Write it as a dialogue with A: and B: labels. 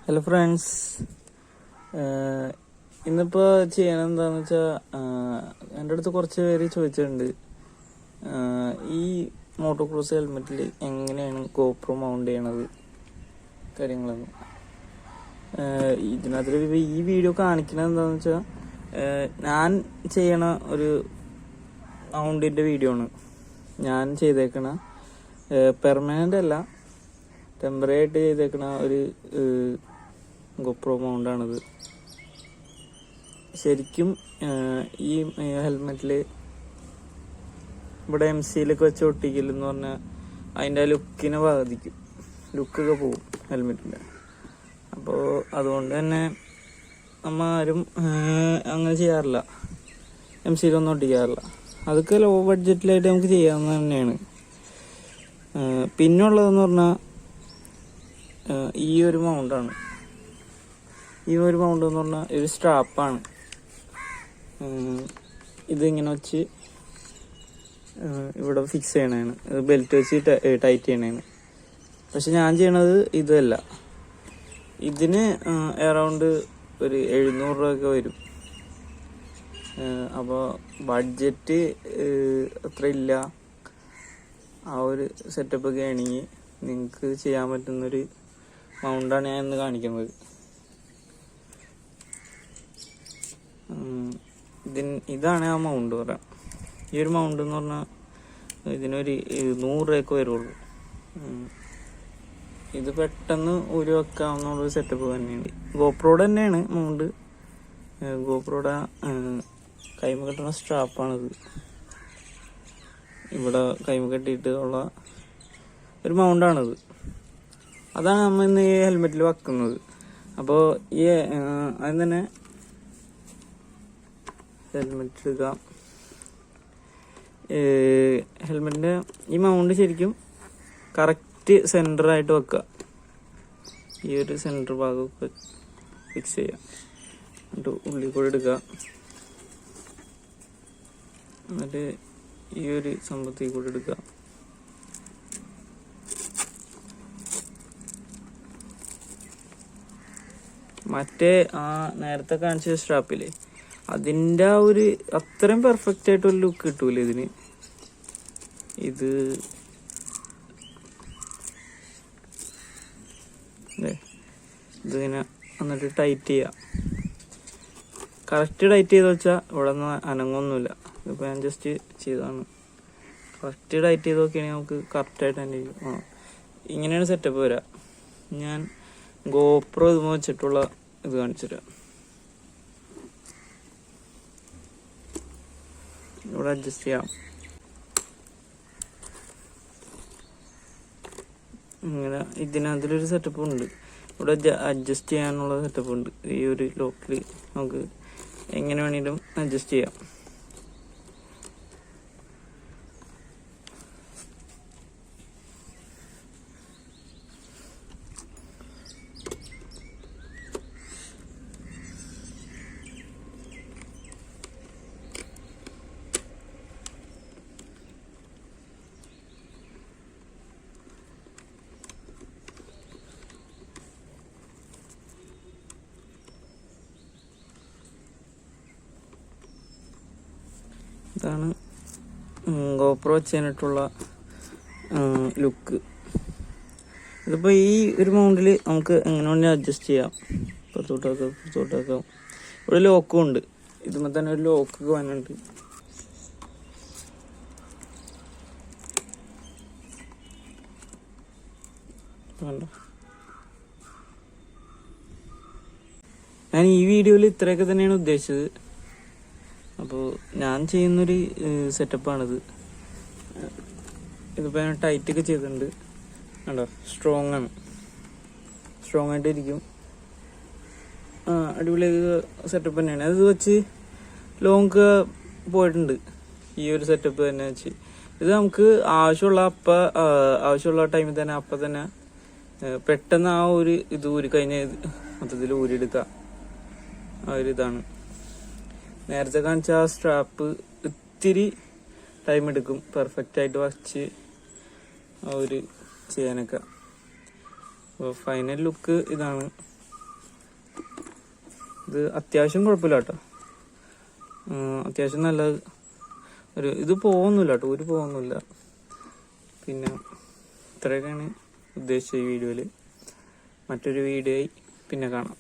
A: Hello friends, ഇന്നിപ്പോൾ ചെയ്യണമെന്താണെന്ന് വെച്ചാൽ എൻ്റെ അടുത്ത് കുറച്ച് പേര് ചോദിച്ചിട്ടുണ്ട് ഈ മോട്ടോക്രോസ് ഹെൽമെറ്റിൽ എങ്ങനെയാണ് GoPro മൗണ്ട് ചെയ്യണത് കാര്യങ്ങളൊന്നും. ഇതിനകത്ത് ഈ വീഡിയോ കാണിക്കുന്നത് എന്താണെന്ന് വെച്ചാൽ ഞാൻ ചെയ്യണ ഒരു മൗണ്ടിൻ്റെ വീഡിയോ ആണ്. ഞാൻ ചെയ്തേക്കണ പെർമനൻ്റ് അല്ല, ടെമ്പററി ആയിട്ട് ചെയ്തേക്കണ ഒരു GoPro മൗണ്ടാണിത്. ശരിക്കും ഈ ഹെൽമെറ്റിൽ ഇവിടെ MC-യിലൊക്കെ വെച്ച് ഒട്ടിക്കലെന്ന് പറഞ്ഞാൽ അതിൻ്റെ ലുക്കിനെ ബാധിക്കും, ലുക്കൊക്കെ പോവും ഹെൽമെറ്റിൻ്റെ. അപ്പോൾ അതുകൊണ്ട് തന്നെ നമ്മൾ ആരും അങ്ങനെ ചെയ്യാറില്ല, MC-യിലൊന്നും ഒട്ടിക്കാറില്ല. അതൊക്കെ ലോ ബഡ്ജറ്റിലായിട്ട് നമുക്ക് ചെയ്യാവുന്ന തന്നെയാണ്. പിന്നുള്ളതെന്ന് പറഞ്ഞാൽ ഈ ഒരു മൗണ്ടാണ്. ഈ ഒരു മൗണ്ട് എന്ന് പറഞ്ഞാൽ ഒരു സ്ട്രാപ്പാണ്. ഇതിങ്ങനെ വെച്ച് ഇവിടെ ഫിക്സ് ചെയ്യണതാണ്, ബെൽറ്റ് വെച്ച് ടൈറ്റ് ചെയ്യണതാണ്. പക്ഷെ ഞാൻ ചെയ്യണത് ഇതല്ല. ഇതിന് അറൗണ്ട് ഒരു 700 രൂപയൊക്കെ വരും. അപ്പോൾ ബഡ്ജറ്റ് അത്ര ഇല്ല. ആ ഒരു സെറ്റപ്പൊക്കെ ആണെങ്കിൽ നിങ്ങൾക്ക് ചെയ്യാൻ പറ്റുന്നൊരു മൗണ്ടാണ് ഞാൻ ഇന്ന് കാണിക്കുന്നത്. ഇതാണ് ആ മൗണ്ട് പറയാം. ഈ ഒരു മൗണ്ട് എന്ന് പറഞ്ഞാൽ ഇതിനൊരു 100 രൂപയൊക്കെ വരുള്ളൂ. ഇത് പെട്ടെന്ന് ഊരി വെക്കാവുന്നൊരു സെറ്റപ്പ് തന്നെയാണ്. GoProയുടെ തന്നെയാണ് മൗണ്ട്. GoProയുടെ കൈമ കെട്ടുന്ന സ്ട്രാപ്പാണിത്. ഇവിടെ കൈമ കെട്ടിയിട്ട് ഉള്ള ഒരു മൗണ്ടാണിത്. അതാണ് നമ്മൾ ഇന്ന് ഈ ഹെൽമെറ്റിൽ വെക്കുന്നത്. അപ്പോൾ ഈ അതിന് തന്നെ ഹെൽമെറ്റ് എടുക്കാം. ഹെൽമെറ്റിൻ്റെ ഈ മൗണ്ട് ശരിക്കും കറക്റ്റ് സെൻറ്ററായിട്ട് വെക്കുക. ഈ ഒരു സെൻറ്റർ ഭാഗമൊക്കെ ഫിക്സ് ചെയ്യാം. എന്നിട്ട് ഉള്ളിൽ കൂടെ എടുക്കുക. എന്നിട്ട് ഈ ഒരു സംഭവത്തിൽ കൂടെ എടുക്കുക. മറ്റേ ആ നേരത്തെ കാണിച്ച സ്ട്രാപ്പില്ലേ, അതിൻ്റെ ആ ഒരു അത്രയും പെർഫെക്റ്റ് ആയിട്ടൊരു ലുക്ക് കിട്ടൂല ഇതിന്. ഇതിങ്ങനെ എന്നിട്ട് ടൈറ്റ് ചെയ്യാം. കറക്റ്റ് ടൈറ്റ് ചെയ്ത് വെച്ചാൽ ഇവിടെ നിന്ന് അനങ്ങൊന്നുമില്ല. ഇതിപ്പോൾ ഞാൻ ജസ്റ്റ് ചെയ്തതാണ്. കറക്റ്റ് ടൈറ്റ് ചെയ്ത് നോക്കിയാണെങ്കിൽ നമുക്ക് കറക്റ്റായിട്ട് തന്നെ ഇരിക്കും. ഇങ്ങനെയാണ് സെറ്റപ്പ് വരാം. ഞാൻ GoPro ഇതുമ്പോൾ വെച്ചിട്ടുള്ള ഇത് കാണിച്ചുതരാം. ഇവിടെ അഡ്ജസ്റ്റ് ചെയ്യാം. ഇങ്ങനെ ഇതിനകത്തിലൊരു സെറ്റപ്പ് ഉണ്ട്. ഇവിടെ അഡ്ജസ്റ്റ് ചെയ്യാനുള്ള സെറ്റപ്പ് ഉണ്ട്. ഈ ഒരു ലോക്കിൽ നമുക്ക് എങ്ങനെ വേണമെങ്കിലും അഡ്ജസ്റ്റ് ചെയ്യാം. ഇതാണ് GoPro ചെയ്യാനായിട്ടുള്ള ലുക്ക്. ഇതിപ്പോൾ ഈ ഒരു മൗണ്ടിൽ നമുക്ക് എങ്ങനെ വേണമെങ്കിൽ അഡ്ജസ്റ്റ് ചെയ്യാം. പുറത്തോട്ടാക്കാം. ഇവിടെ ലോക്കും ഉണ്ട്. ഇതുമ്പോൾ തന്നെ ഒരു ലോക്ക് വന്നിട്ടുണ്ട്. ഞാൻ ഈ വീഡിയോയിൽ ഇത്രയൊക്കെ തന്നെയാണ് ഉദ്ദേശിച്ചത്. അപ്പോൾ ഞാൻ ചെയ്യുന്നൊരു സെറ്റപ്പാണിത്. ഇതിപ്പോൾ ഞാൻ ടൈറ്റൊക്കെ ചെയ്തിട്ടുണ്ട്. കണ്ടോ, സ്ട്രോങ് ആണ്, സ്ട്രോങ് ആയിട്ടിരിക്കും. അടിപൊളി സെറ്റപ്പ് തന്നെയാണ്. അത് വെച്ച് ലോങ് പോയിട്ടുണ്ട് ഈ ഒരു സെറ്റപ്പ് തന്നെ വെച്ച്. ഇത് നമുക്ക് ആവശ്യമുള്ള ടൈമിൽ തന്നെ അപ്പം തന്നെ പെട്ടെന്ന് ആ ഒരു ഇത് ഊരി കഴിഞ്ഞാൽ മൊത്തത്തിൽ ഊരിയെടുക്കുക. ആ ഒരു ഇതാണ്. നേരത്തെ കാണിച്ച ആ സ്ട്രാപ്പ് ഇത്തിരി ടൈം എടുക്കും പെർഫെക്റ്റ് ആയിട്ട് വച്ച് ആ ഒരു ചെയ്യാനൊക്കെ. അപ്പോൾ ഫൈനൽ ലുക്ക് ഇതാണ്. ഇത് അത്യാവശ്യം കുഴപ്പമില്ല കേട്ടോ. അത്യാവശ്യം നല്ല ഇത് പോകുന്നില്ല കേട്ടോ, ഊര് പോകുന്നില്ല. പിന്നെ ഇത്രയൊക്കെയാണ് ഉദ്ദേശിച്ച ഈ വീഡിയോയിൽ. മറ്റൊരു വീഡിയോയിൽ പിന്നെ കാണാം.